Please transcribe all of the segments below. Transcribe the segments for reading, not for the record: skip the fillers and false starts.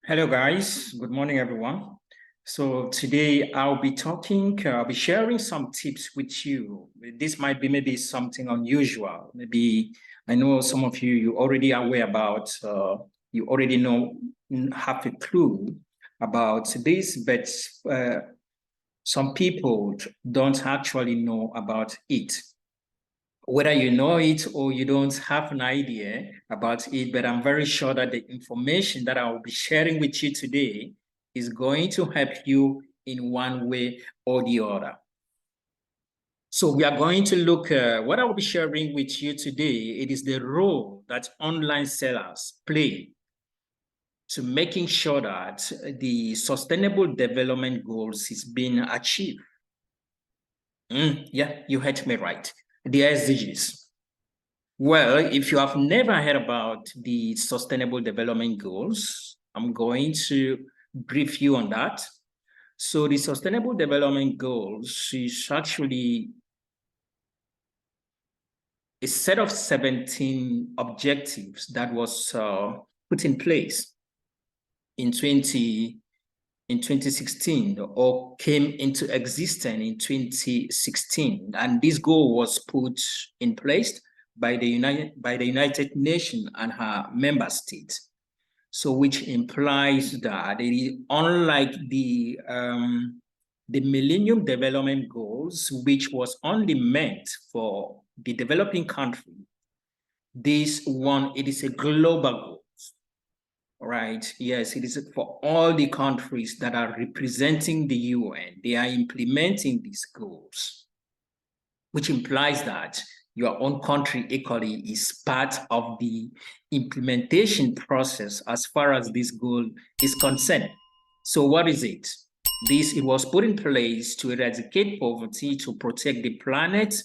Hello, guys. Good morning, everyone. So today I'll be sharing some tips with you. This might be maybe something unusual. Maybe I know some of you already are aware about, you already have a clue about this, but some people don't actually know about it. Whether you know it or you don't have an idea about it, but I'm very sure that the information that I will be sharing with you today is going to help you in one way or the other. So we are going to look at what I will be sharing with you today. It is the role that online sellers play to making sure that the sustainable development goals is being achieved. Yeah, you heard me right. The SDGs. Well, if you have never heard about the Sustainable Development Goals, I'm going to brief you on that. So the Sustainable Development Goals is actually a set of 17 objectives that was put in place in 2016 or came into existence in 2016. And this goal was put in place by the United Nations and her member states. So which implies that it is unlike the Millennium Development Goals, which was only meant for the developing country. This one, it is a global goal. Right. Yes, it is for all the countries that are representing the UN. They are implementing these goals, which implies that your own country equally is part of the implementation process as far as this goal is concerned. So what is it? It was put in place to eradicate poverty, to protect the planet,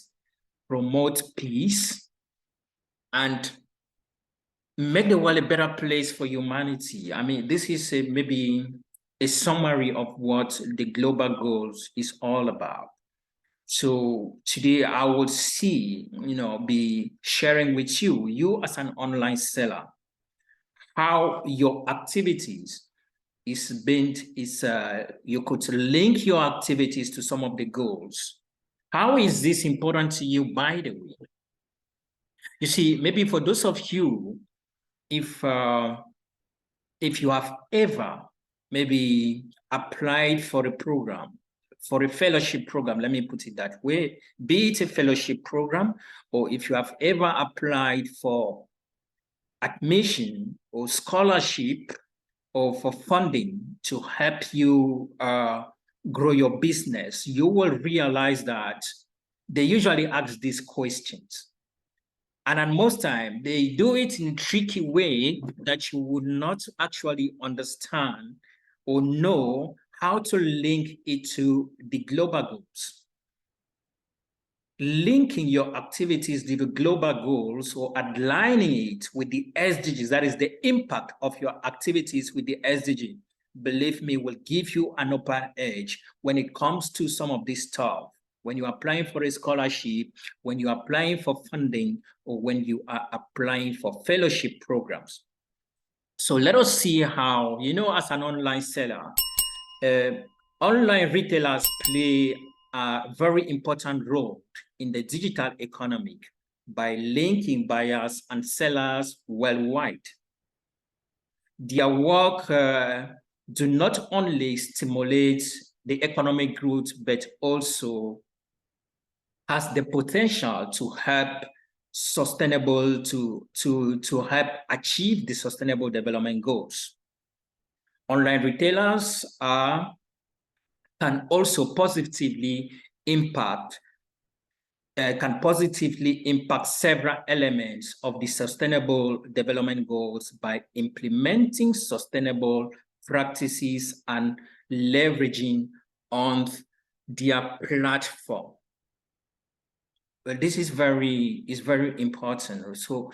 promote peace, and make the world a better place for humanity. I mean, this is maybe a summary of what the global goals is all about. So today I will be sharing with you as an online seller, how your activities you could link your activities to some of the goals. How is this important to you, by the way? You see, maybe for those of you, if you have ever maybe applied for a program, for a fellowship program, let me put it that way, be it a fellowship program, or if you have ever applied for admission or scholarship or for funding to help you grow your business, you will realize that they usually ask these questions. And at most time, they do it in a tricky way that you would not actually understand or know how to link it to the global goals. Linking your activities to the global goals or aligning it with the SDGs, that is the impact of your activities with the SDG, believe me, will give you an upper edge when it comes to some of this stuff. When you're applying for a scholarship, when you're applying for funding, or when you are applying for fellowship programs. So let us see how, as an online seller, online retailers play a very important role in the digital economy by linking buyers and sellers worldwide. Their work do not only stimulate the economic growth, but also has the potential to help help achieve the sustainable development goals. Online retailers can also positively impact several elements of the sustainable development goals by implementing sustainable practices and leveraging on their platform. Well, this is very important. So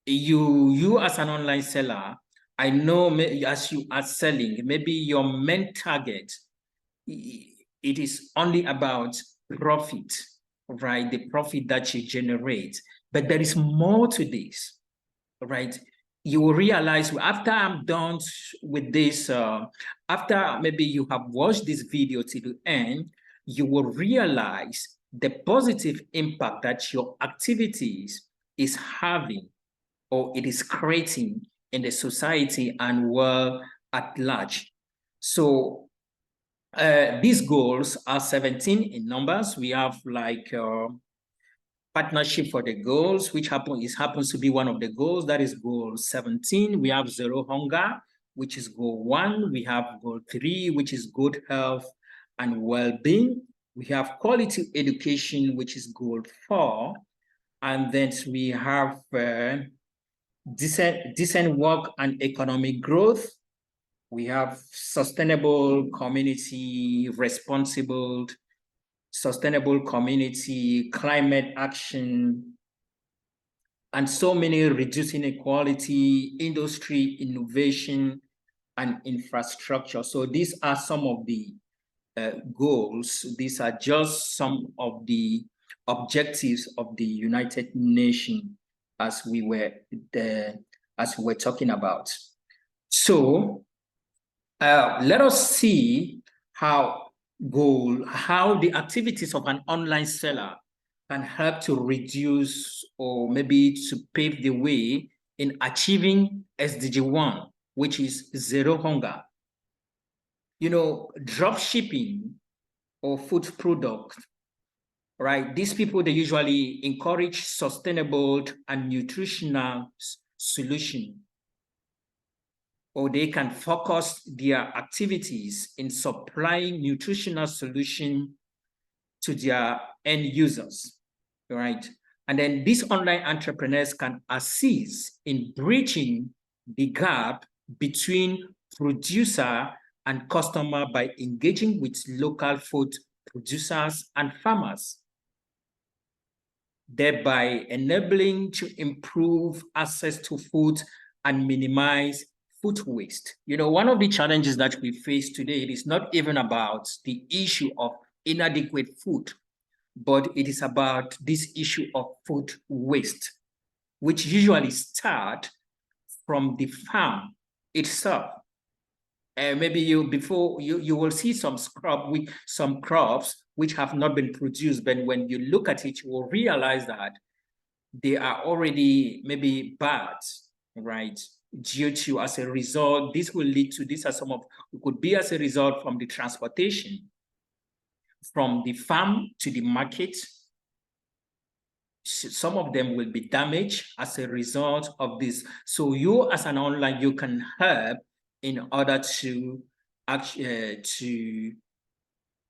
you as an online seller, I know as you are selling, maybe your main target, it is only about profit, right? The profit that you generate. But there is more to this, right? you will realize after I'm done with this, after maybe you have watched this video to the end, you will realize the positive impact that your activities is having or it is creating in the society and world at large. So these goals are 17 in numbers. We have like partnership for the goals, which happens to be one of the goals. That is goal 17. We have zero hunger, which is goal 1. We have goal 3, which is good health and well-being. We have quality education, which is goal 4. And then we have decent work and economic growth. We have sustainable community, sustainable community, climate action, and so many, reducing inequality, industry, innovation, and infrastructure. So these are some of the goals. These are just some of the objectives of the United Nations as we were talking about. So let us see how the activities of an online seller can help to reduce or maybe to pave the way in achieving SDG 1, which is zero hunger. You know, drop shipping or food product, right? These people, they usually encourage sustainable and nutritional solution, or they can focus their activities in supplying nutritional solution to their end users, right? And then these online entrepreneurs can assist in bridging the gap between producer and customer by engaging with local food producers and farmers, thereby enabling to improve access to food and minimize food waste. You know, one of the challenges that we face today, it is not even about the issue of inadequate food, but it is about this issue of food waste, which usually start from the farm itself. Maybe you will see some crops which have not been produced, but when you look at it, you will realize that they are already maybe bad, right? Due to, as a result, this will lead to, these are some of, it could be as a result from the transportation from the farm to the market. Some of them will be damaged as a result of this. So you as an online, you can help in order to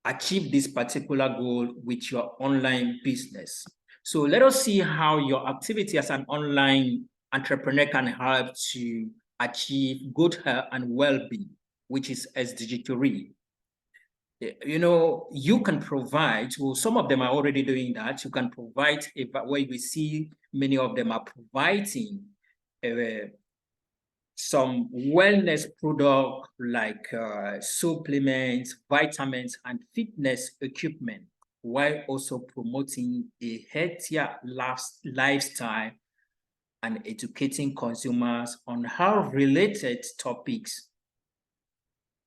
achieve this particular goal with your online business. So let us see how your activity as an online entrepreneur can help to achieve good health and well-being, which is SDG 3. You know, you can provide, well, some of them are already doing that. You can provide, where we see many of them are providing some wellness product like supplements, vitamins, and fitness equipment, while also promoting a healthier lifestyle and educating consumers on health-related topics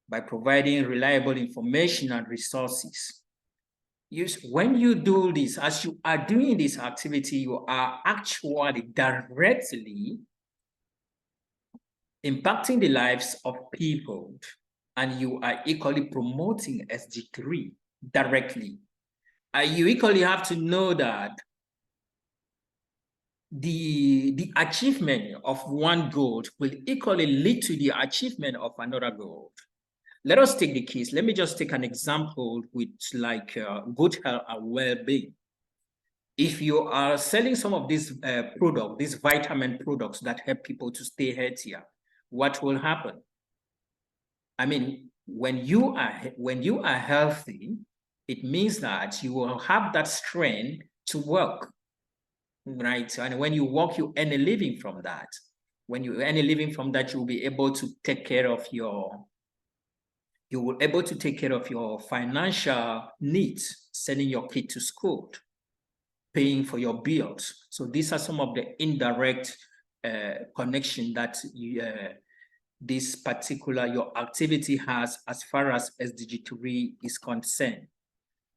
by providing reliable information and resources. When you do this, as you are doing this activity, you are actually directly impacting the lives of people, and you are equally promoting SG3 directly. You equally have to know that the achievement of one goal will equally lead to the achievement of another goal. Let us take the case. Let me just take an example with like good health and well-being. If you are selling some of these products, these vitamin products that help people to stay healthier, what will happen? I mean, when you are healthy, it means that you will have that strength to work, right? And when you work, you earn a living from that. When you earn a living from that, you will be able to take care of your financial needs, sending your kid to school, paying for your bills. So these are some of the indirect connection that this particular your activity has as far as SDG 3 is concerned.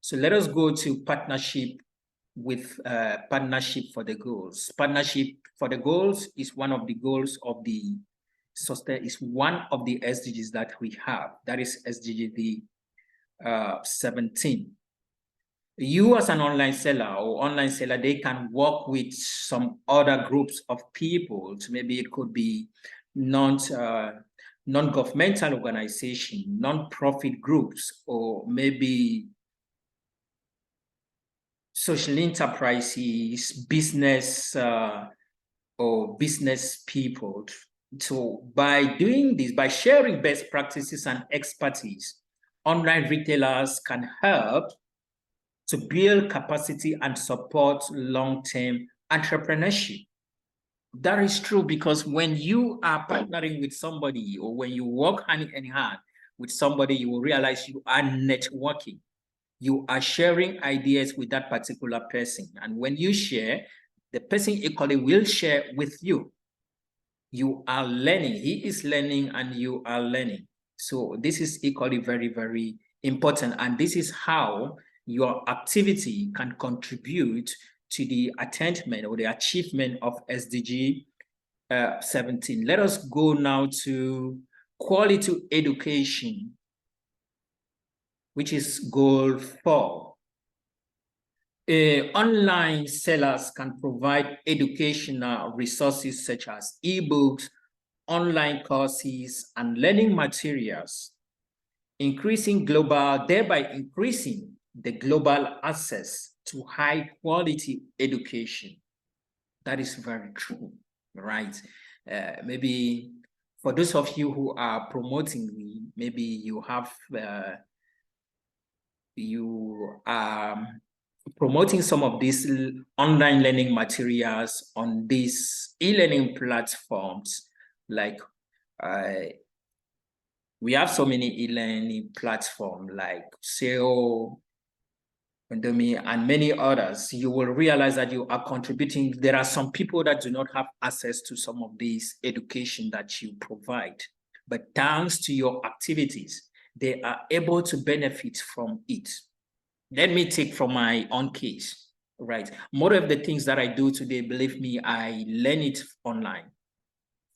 So let us go to partnership with partnership for the goals. Partnership for the goals is one of the goals of the is one of the SDGs that we have. That is SDG 17. You as an online seller or online seller, they can work with some other groups of people. So maybe it could be non-governmental organization, non-profit groups, or maybe social enterprises, business or business people. So by doing this, by sharing best practices and expertise, online retailers can help to build capacity and support long-term entrepreneurship. That is true, because when you are partnering with somebody, or when you work hand in hand with somebody, you will realize you are networking. You are sharing ideas with that particular person. And when you share, the person equally will share with you. You are learning. He is learning and you are learning. So this is equally very, very important. And this is how your activity can contribute to the attainment or the achievement of SDG 17. Let us go now to quality education, which is goal 4. Online sellers can provide educational resources such as ebooks, online courses, and learning materials, thereby increasing the global access to high quality education. That is very true, right? Maybe for those of you who are promoting, maybe you have you are promoting some of these online learning materials on these e-learning platforms. Like we have so many e-learning platforms like SEO, and many others. You will realize that you are contributing. There are some people that do not have access to some of these education that you provide, but thanks to your activities, they are able to benefit from it. Let me take from my own case, right? More of the things that I do today, believe me, I learn it online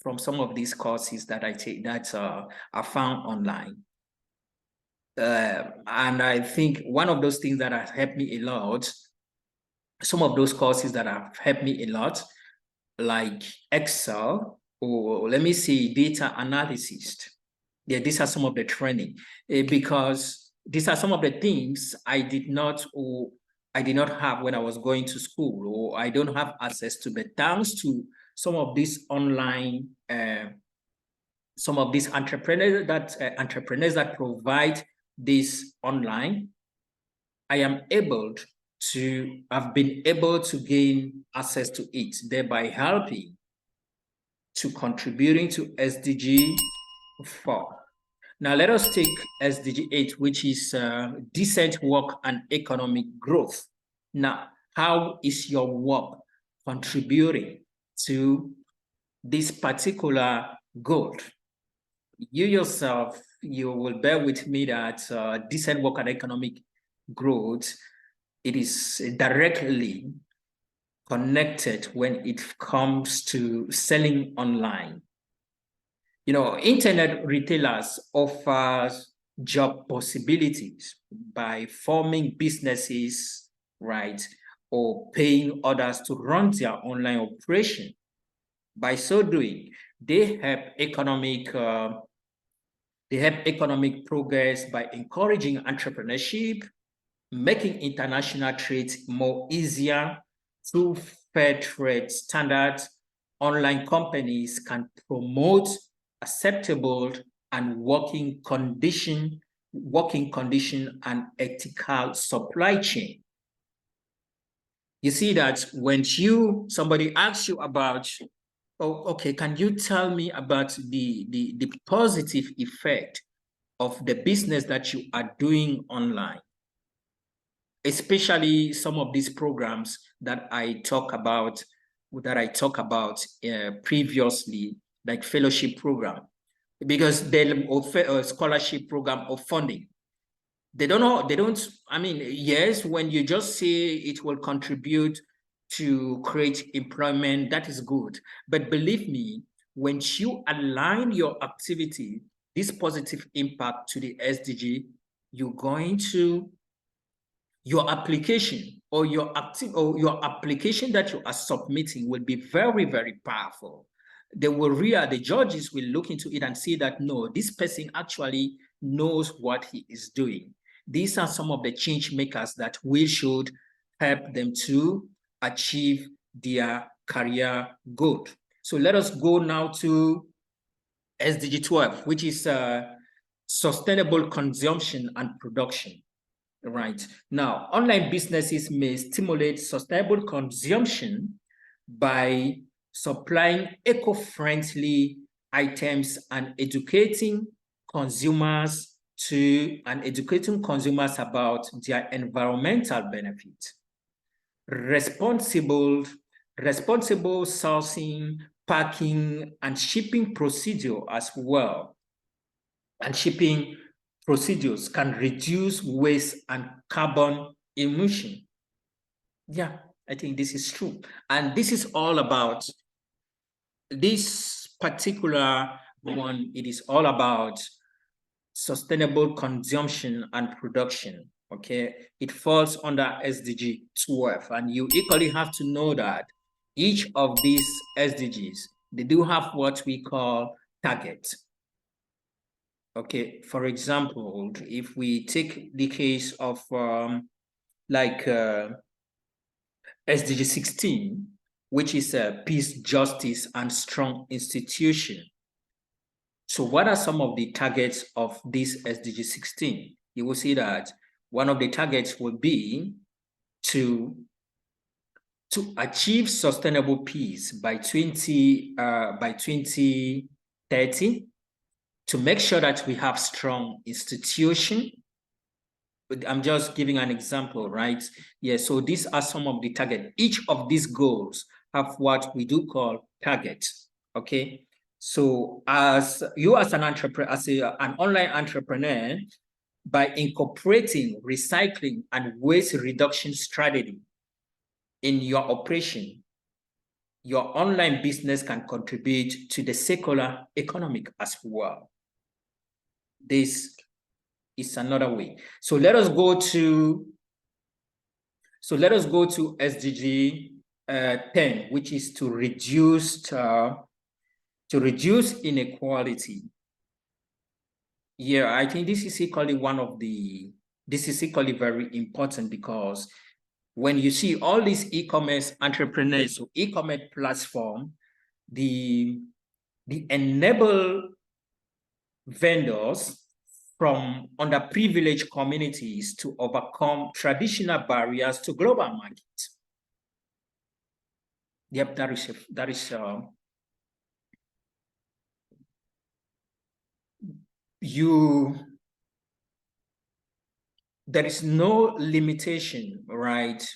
from some of these courses that I take that are found online. And I think one of those things that have helped me a lot, some of those courses that have helped me a lot, like Excel, or let me see, data analysis. Yeah, these are some of the training, because these are some of the things I did not have when I was going to school, or I don't have access to, but thanks to some of these online, some of these entrepreneurs that provide this online, I have been able to gain access to it, thereby helping to contributing to SDG 4. Now let us take SDG 8, which is decent work and economic growth. Now, how is your work contributing to this particular goal? You yourself, you will bear with me that decent work and economic growth, it is directly connected when it comes to selling online. You know, internet retailers offer job possibilities by forming businesses, right, or paying others to run their online operation. By so doing, they help economic progress by encouraging entrepreneurship, making international trade more easier through fair trade standards. Online companies can promote acceptable and working condition and ethical supply chain. You see that when somebody asks you about, oh, okay, can you tell me about the positive effect of the business that you are doing online? Especially some of these programs that I talk about, that I talked about previously, like fellowship program, because they offer a scholarship program of funding. They don't know, they don't, I mean, yes, when you just say it will contribute to create employment, that is good. But believe me, when you align your activity, this positive impact to the SDG, you're going to, your application or your application that you are submitting will be very, very powerful. The judges will look into it and see that no, this person actually knows what he is doing. These are some of the change makers that we should help them to achieve their career goal. So let us go now to SDG 12, which is sustainable consumption and production. Right. Now, online businesses may stimulate sustainable consumption by supplying eco-friendly items and educating consumers about their environmental benefit. Responsible sourcing, packing, and shipping procedure as well. And shipping procedures can reduce waste and carbon emission. Yeah, I think this is true. And this is all about this particular one. It is all about sustainable consumption and production. Okay, it falls under SDG 12. And you equally have to know that each of these SDGs, they do have what we call targets. Okay, for example, if we take the case of SDG 16, which is peace, justice, and strong institution. So what are some of the targets of this SDG 16? You will see that one of the targets will be to achieve sustainable peace by 2030, to make sure that we have strong institution. I'm just giving an example, right? Yeah, so these are some of the targets. Each of these goals have what we do call targets, okay? So as an entrepreneur, as an online entrepreneur, by incorporating recycling and waste reduction strategy in your operation, your online business can contribute to the circular economic as well. This is another way. So let us go to SDG 10, which is to reduce inequality. Yeah, I think this is equally very important, because when you see all these e-commerce entrepreneurs, so e-commerce platform, the enable vendors from underprivileged communities to overcome traditional barriers to global markets. Yep, there is no limitation, right?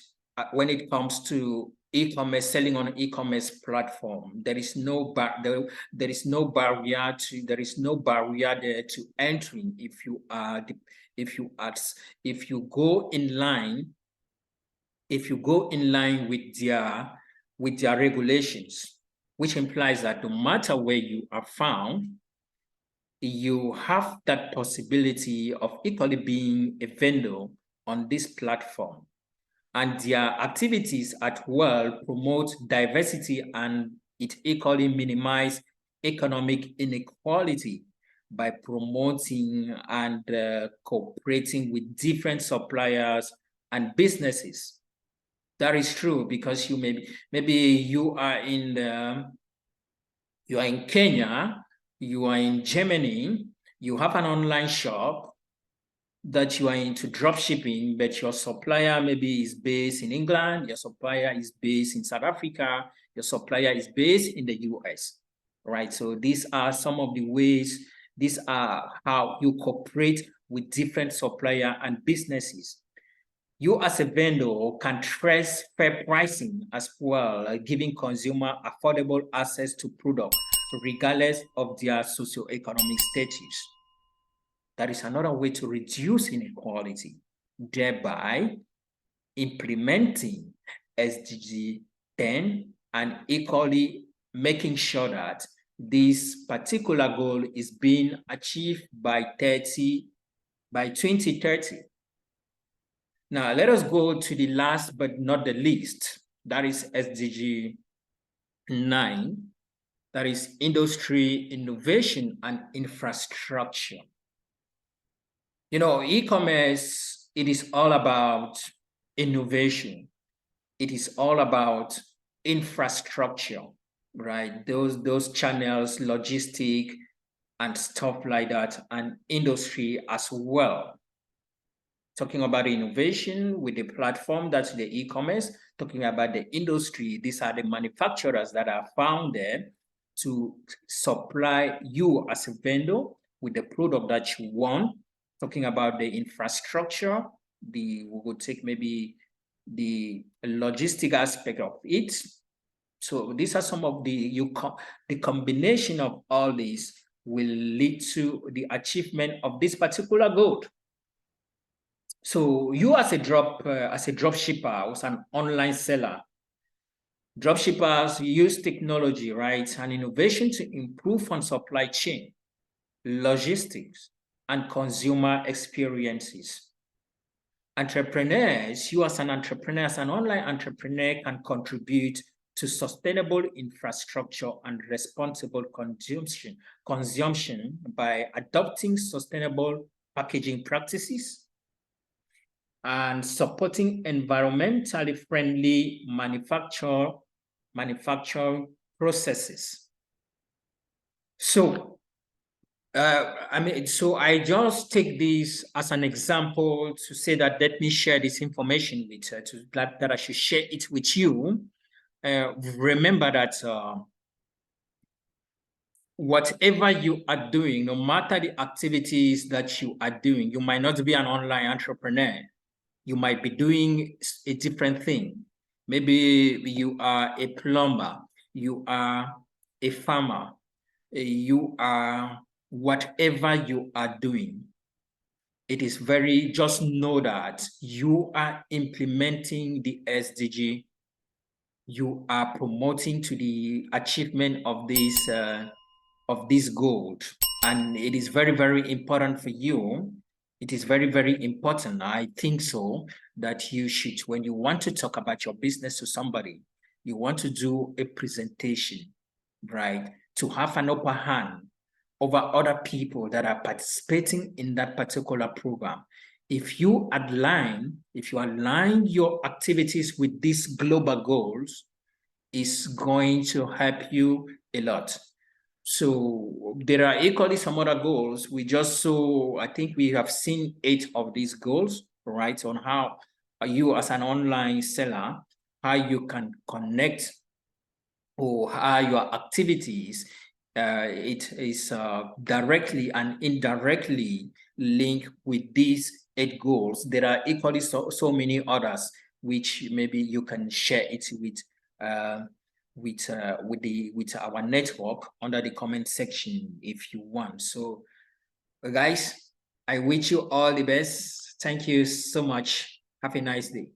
When it comes to e-commerce, selling on an e-commerce platform, there is no barrier there to entering if you go in line with their regulations, which implies that no matter where you are found, you have that possibility of equally being a vendor on this platform. And their activities at well promote diversity, and it equally minimizes economic inequality by promoting and cooperating with different suppliers and businesses. That is true, because maybe you are in Kenya, you are in Germany, you have an online shop that you are into drop shipping, but your supplier maybe is based in England, your supplier is based in South Africa, your supplier is based in the US, right? So these are some of the ways, these are how you cooperate with different supplier and businesses. You as a vendor can trace fair pricing as well, giving consumer affordable access to products regardless of their socioeconomic status. That is another way to reduce inequality, thereby implementing SDG 10 and equally making sure that this particular goal is being achieved by 2030. Now, let us go to the last but not the least. That is SDG 9. That is industry, innovation, and infrastructure. You know, e-commerce, it is all about innovation. It is all about infrastructure, right? Those channels, logistic, and stuff like that, and industry as well. Talking about the innovation with the platform, that's the e-commerce. Talking about the industry, these are the manufacturers that are found there to supply you as a vendor with the product that you want. Talking about the infrastructure, we would take maybe the logistic aspect of it. So these are some of the combination of all these will lead to the achievement of this particular goal. So you as a drop shipper, or an online seller, drop shippers use technology, right, and innovation to improve on supply chain, logistics, and consumer experiences. Entrepreneurs, you as an entrepreneur, as an online entrepreneur, can contribute to sustainable infrastructure and responsible consumption by adopting sustainable packaging practices and supporting environmentally friendly manufacturing processes. So, so I just take this as an example to say that let me share this information with that I should share it with you. Remember that whatever you are doing, no matter the activities that you are doing, you might not be an online entrepreneur. You might be doing a different thing. Maybe you are a plumber, you are a farmer, you are whatever you are doing. It is just know that you are implementing the SDG. You are promoting to the achievement of this goal. And it is very, very important for you. It is very, very important, I think so, that you should, when you want to talk about your business to somebody, you want to do a presentation, right? To have an upper hand over other people that are participating in that particular program. If you align your activities with these global goals, it's going to help you a lot. So there are equally some other goals. I think we have seen 8 of these goals, right? On how you as an online seller, how you can connect or how your activities, it is directly and indirectly linked with these 8 goals. There are equally so many others, which maybe you can share it with our network under the comment section if you want. So guys, I wish you all the best. Thank you so much. Have a nice day.